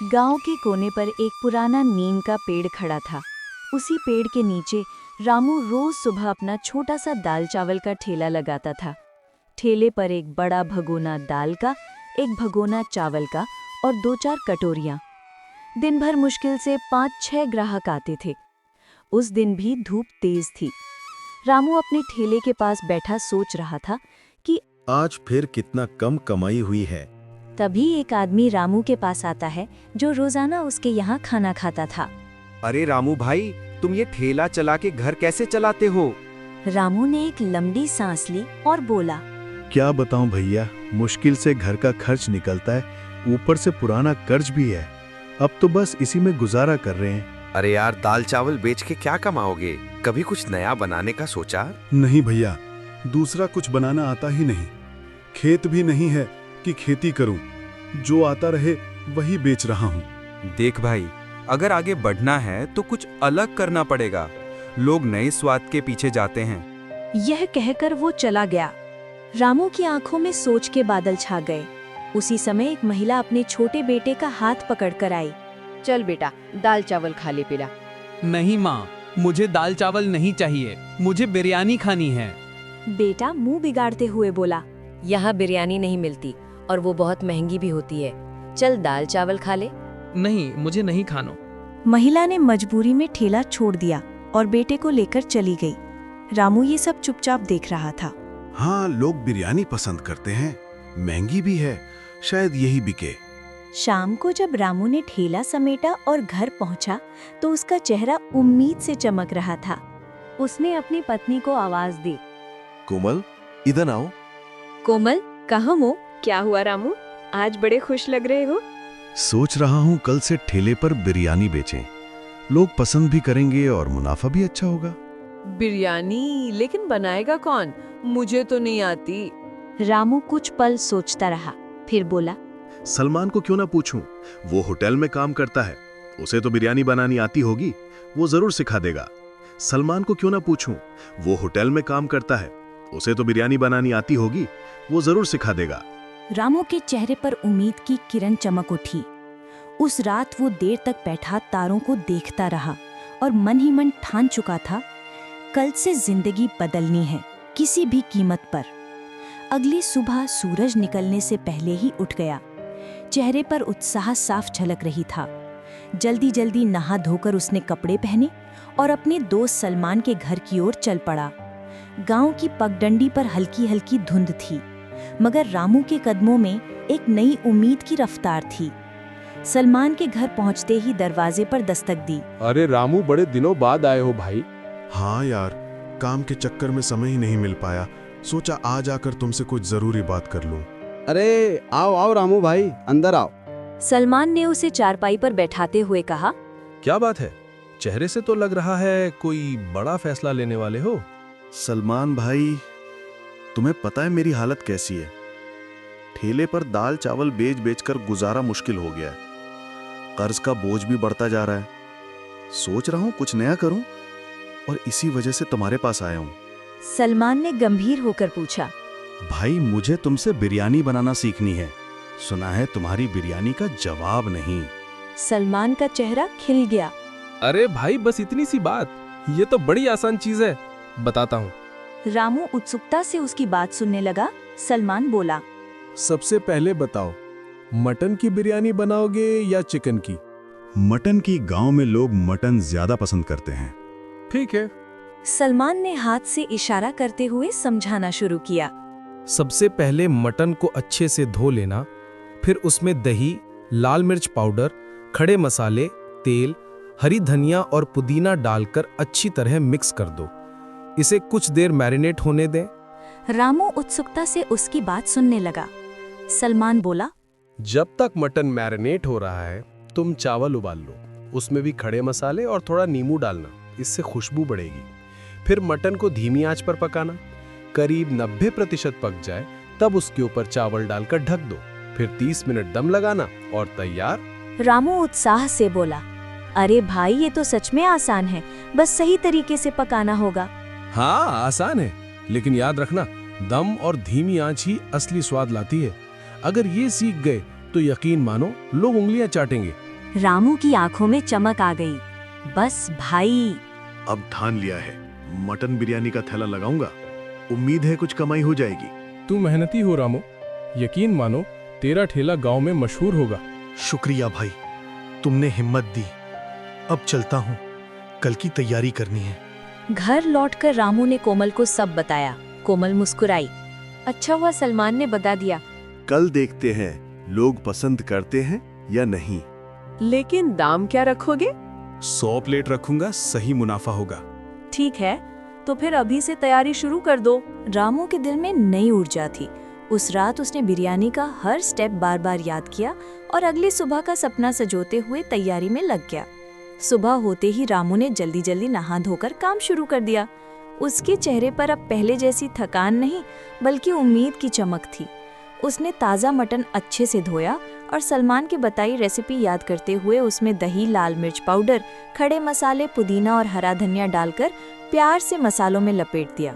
गांव के कोने पर एक पुराना नीम का पेड़ खड़ा था। उसी पेड़ के नीचे रामू रोज सुबह अपना छोटा सा दाल चावल का ठेला लगाता था। ठेले पर एक बड़ा भगोना दाल का, एक भगोना चावल का और 2-4 कटोरियां। दिन भर मुश्किल से 5-6 ग्राहक आते थे। उस दिन भी धूप तेज थी। रामू अपने ठेले के पास बैठा सोच रहा था कि आज फिर कितना कम कमाई हुई है। तभी एक आदमी रामू के पास आता है जो रोजाना उसके यहाँ खाना खाता था। अरे रामू भाई, तुम ये ठेला चला के घर कैसे चलाते हो? रामू ने एक लंबी सांस ली और बोला, क्या बताऊं भैया, मुश्किल से घर का खर्च निकलता है, ऊपर से पुराना कर्ज भी है। अब तो बस इसी में गुजारा कर रहे हैं। अरे यार, दाल चावल बेच के क्या कमाओगे? कभी कुछ नया बनाने का सोचा? नहीं भैया, दूसरा कुछ बनाना आता ही नहीं। खेत भी नहीं है कि खेती करूं, जो आता रहे वही बेच रहा हूं। देख भाई, अगर आगे बढ़ना है तो कुछ अलग करना पड़ेगा। लोग नए स्वाद के पीछे जाते हैं। यह कहकर वो चला गया। रामू की आंखों में सोच के बादल छा गए। उसी समय एक महिला अपने छोटे बेटे का हाथ पकड़कर आई। चल बेटा, दाल चावल खा ले पिला। नहीं माँ, मुझे दाल चावल नहीं चाहिए, मुझे बिरयानी खानी है। बेटा मुंह बिगाड़ते हुए बोला, यहाँ बिरयानी नहीं मिलती और वो बहुत महंगी भी होती है। चल दाल चावल खा ले। नहीं, मुझे नहीं खानो। महिला ने मजबूरी में ठेला छोड़ दिया और बेटे को लेकर चली गई। रामू ये सब चुपचाप देख रहा था। हाँ, लोग बिरयानी पसंद करते हैं, महंगी भी है, शायद यही बिके। शाम को जब रामू ने ठेला समेटा और घर पहुंचा तो उसका चेहरा उम्मीद से चमक रहा था। उसने अपनी पत्नी को आवाज दी, कोमल, इधर आओ। कोमल, कहाँ हो? क्या हुआ रामू? आज बड़े खुश लग रहे हो। सोच रहा हूं कल से ठेले पर बिरयानी बेचें। लोग पसंद भी करेंगे और मुनाफा भी अच्छा होगा। बिरयानी? लेकिन बनाएगा कौन? मुझे तो नहीं आती। रामू कुछ पल सोचता रहा, फिर बोला, सलमान को क्यों ना पूछूं, वो होटल में काम करता है, उसे तो बिरयानी बनानी आती होगी, वो जरूर सिखा देगा। सलमान को क्यों ना पूछूं, वो होटल में काम करता है, उसे तो बिरयानी बनानी आती होगी, वो जरूर सिखा देगा। रामू के चेहरे पर उम्मीद की किरण चमक उठी। उस रात वो देर तक बैठा तारों को देखता रहा और मन ही मन ठान चुका था, कल से जिंदगी बदलनी है, किसी भी कीमत पर। अगली सुबह सूरज निकलने से पहले ही उठ गया। चेहरे पर उत्साह साफ झलक रही था। जल्दी जल्दी नहा धोकर उसने कपड़े पहने और अपने दोस्त सलमान के घर की ओर चल पड़ा। गांव की पगडंडी पर हल्की हल्की धुंध थी, मगर रामू के कदमों में एक नई उम्मीद की रफ्तार थी। सलमान के घर पहुंचते ही दरवाजे पर दस्तक दी। अरे रामू, बड़े दिनों बाद आए हो भाई। हाँ यार, काम के चक्कर में समय ही नहीं मिल पाया, सोचा आज आकर तुमसे कुछ जरूरी बात कर लूं। अरे आओ आओ रामू भाई, अंदर आओ। सलमान ने उसे चारपाई पर बैठाते हुए कहा, क्या बात है? चेहरे से तो लग रहा है कोई बड़ा फैसला लेने वाले हो। सलमान भाई, तुम्हें पता है मेरी हालत कैसी है? ठेले पर दाल चावल बेच बेच कर गुजारा मुश्किल हो गया है। कर्ज का बोझ भी बढ़ता जा रहा है। सोच रहा हूं कुछ नया करूं और इसी वजह से तुम्हारे पास आया हूं। सलमान ने गंभीर होकर पूछा, भाई, मुझे तुमसे बिरयानी बनाना सीखनी है। सुना है तुम्हारी बिरयानी का जवाब नहीं। सलमान का चेहरा खिल गया। अरे भाई, बस इतनी सी बात, ये तो बड़ी आसान चीज है, बताता हूँ। रामू उत्सुकता से उसकी बात सुनने लगा। सलमान बोला, सबसे पहले बताओ, मटन की बिरयानी बनाओगे या चिकन की? मटन की। गांव में लोग मटन ज्यादा पसंद करते हैं। ठीक है। सलमान ने हाथ से इशारा करते हुए समझाना शुरू किया। सबसे पहले मटन को अच्छे से धो लेना, फिर उसमें दही, लाल मिर्च पाउडर, खड़े मसाले, तेल, हरी धनिया और पुदीना डालकर अच्छी तरह मिक्स कर दो। इसे कुछ देर मैरिनेट होने दें। रामू उत्सुकता से उसकी बात सुनने लगा। सलमान बोला, जब तक मटन मैरिनेट हो रहा है, तुम चावल उबाल लो। उसमें भी खड़े मसाले और थोड़ा नींबू डालना, इससे खुशबू बढ़ेगी। फिर मटन को धीमी आंच पर पकाना। करीब 90% पक जाए तब उसके ऊपर चावल डालकर ढक दो। फिर 30 मिनट दम लगाना और तैयार। रामू उत्साह से बोला, अरे भाई, ये तो सच में आसान है, बस सही तरीके से पकाना होगा। हाँ, आसान है, लेकिन याद रखना, दम और धीमी आंच ही असली स्वाद लाती है। अगर ये सीख गए तो यकीन मानो लोग उंगलियां चाटेंगे। रामू की आंखों में चमक आ गई। बस भाई। अब ठान लिया है, मटन बिरयानी का थैला लगाऊंगा। उम्मीद है कुछ कमाई हो जाएगी। तू मेहनती हो रामू, यकीन मानो तेरा ठेला गांव में मशहूर होगा। शुक्रिया भाई, तुमने हिम्मत दी। अब चलता हूँ, कल की तैयारी करनी है। घर लौटकर रामू ने कोमल को सब बताया। कोमल मुस्कुराई। अच्छा हुआ सलमान ने बता दिया। कल देखते हैं लोग पसंद करते हैं या नहीं। लेकिन दाम क्या रखोगे? 100 प्लेट रखूंगा, सही मुनाफा होगा। ठीक है, तो फिर अभी से तैयारी शुरू कर दो। रामू के दिल में नई ऊर्जा थी। उस रात उसने बिरयानी का हर स्टेप बार बार याद किया और अगली सुबह का सपना सजोते हुए तैयारी में लग गया। सुबह होते ही रामू ने जल्दी जल्दी नहा धोकर काम शुरू कर दिया। उसके चेहरे पर अब पहले जैसी थकान नहीं, बल्कि उम्मीद की चमक थी। उसने ताज़ा मटन अच्छे से धोया और सलमान की बताई रेसिपी याद करते हुए उसमें दही, लाल मिर्च पाउडर, खड़े मसाले, पुदीना और हरा धनिया डालकर प्यार से मसालों में लपेट दिया।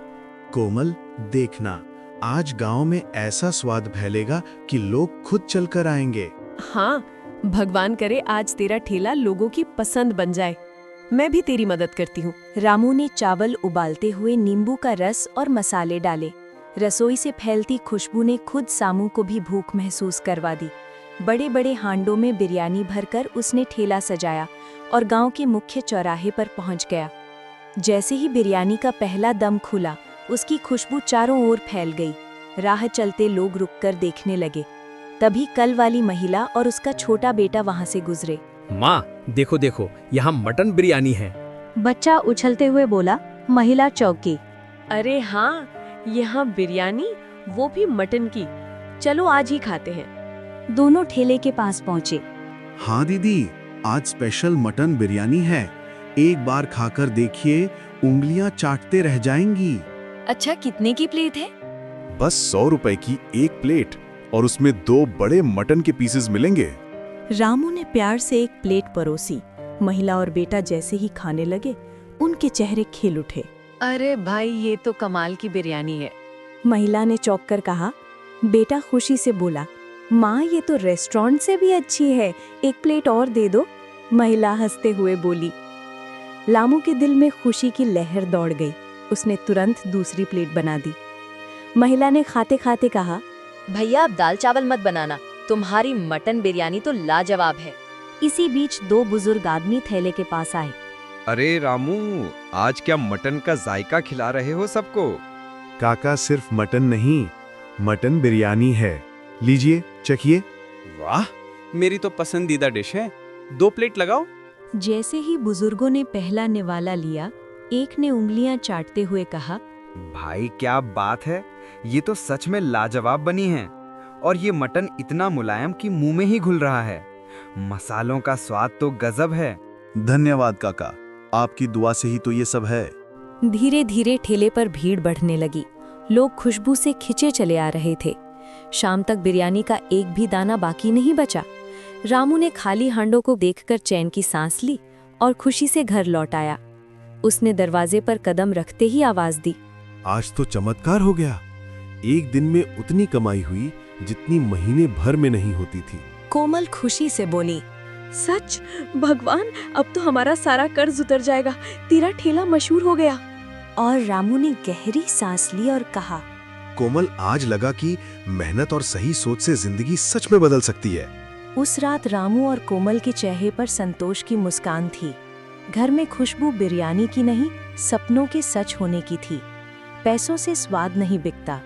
कोमल, देखना, आज गांव में ऐसा स्वाद फैलेगा कि लोग खुद चलकर आएंगे। हाँ, भगवान करे आज तेरा ठेला लोगों की पसंद बन जाए। मैं भी तेरी मदद करती हूँ। रामू ने चावल उबालते हुए नींबू का रस और मसाले डाले। रसोई से फैलती खुशबू ने खुद सामू को भी भूख महसूस करवा दी। बड़े बड़े हांडों में बिरयानी भरकर उसने ठेला सजाया और गांव के मुख्य चौराहे पर पहुंच गया। जैसे ही बिरयानी का पहला दम खुला, उसकी खुशबू चारों ओर फैल गई। राह चलते लोग रुककर देखने लगे। तभी कल वाली महिला और उसका छोटा बेटा वहां से गुजरे। माँ, देखो देखो, यहाँ मटन बिरयानी है। बच्चा उछलते हुए बोला। महिला चौंकी। अरे हाँ, यहाँ बिरयानी, वो भी मटन की। चलो आज ही खाते हैं। दोनों ठेले के पास पहुंचे। हाँ दीदी, आज स्पेशल मटन बिरयानी है। एक बार खाकर देखिए, उंगलियां चाटते रह जाएंगी। अच्छा, कितने की प्लेट है? बस 100 रुपए की एक प्लेट, और उसमें 2 बड़े मटन के पीसेस मिलेंगे। रामू ने प्यार से एक प्लेट परोसी। महिला और बेटा जैसे ही खाने लगे, उनके चेहरे खिल उठे। अरे भाई, ये तो कमाल की बिरयानी है। महिला ने चौंक कर कहा। बेटा खुशी से बोला, माँ, ये तो रेस्टोरेंट से भी अच्छी है, एक प्लेट और दे दो। महिला हंसते हुए बोली। रामू के दिल में खुशी की लहर दौड़ गई। उसने तुरंत दूसरी प्लेट बना दी। महिला ने खाते खाते कहा, भैया अब दाल चावल मत बनाना, तुम्हारी मटन बिरयानी तो लाजवाब है। इसी बीच 2 बुजुर्ग आदमी थैले के पास आए। अरे रामू, आज क्या मटन का जायका खिला रहे हो सबको? काका, सिर्फ मटन नहीं, मटन बिरयानी है। लीजिए, चखिए। वाह, मेरी तो पसंदीदा डिश है। 2 प्लेट लगाओ। जैसे ही बुजुर्गों ने पहला निवाला लिया, एक ने उंगलियां चाटते हुए कहा, भाई क्या बात है, ये तो सच में लाजवाब बनी है। और ये मटन इतना मुलायम कि मुंह में ही घुल रहा है। मसालों का स्वाद तो गजब है। धन्यवाद काका, आपकी दुआ से ही तो ये सब है। धीरे धीरे ठेले पर भीड़ बढ़ने लगी। लोग खुशबू से खिंचे चले आ रहे थे। शाम तक बिरयानी का एक भी दाना बाकी नहीं बचा। रामू ने खाली हांडों को देखकर चैन की सांस ली और खुशी से घर लौट आया। उसने दरवाजे पर कदम रखते ही आवाज दी, आज तो चमत्कार हो गया। एक दिन में उतनी कमाई हुई जितनी महीने भर में नहीं होती थी। कोमल खुशी से बोली, सच? भगवान, अब तो हमारा सारा कर्ज उतर जाएगा। तेरा ठेला मशहूर हो गया। और रामू ने गहरी सांस ली और कहा, कोमल, आज लगा कि मेहनत और सही सोच से जिंदगी सच में बदल सकती है। उस रात रामू और कोमल के चेहरे पर संतोष की मुस्कान थी। घर में खुशबू बिरयानी की नहीं, सपनों के सच होने की थी। पैसों से स्वाद नहीं बिकता,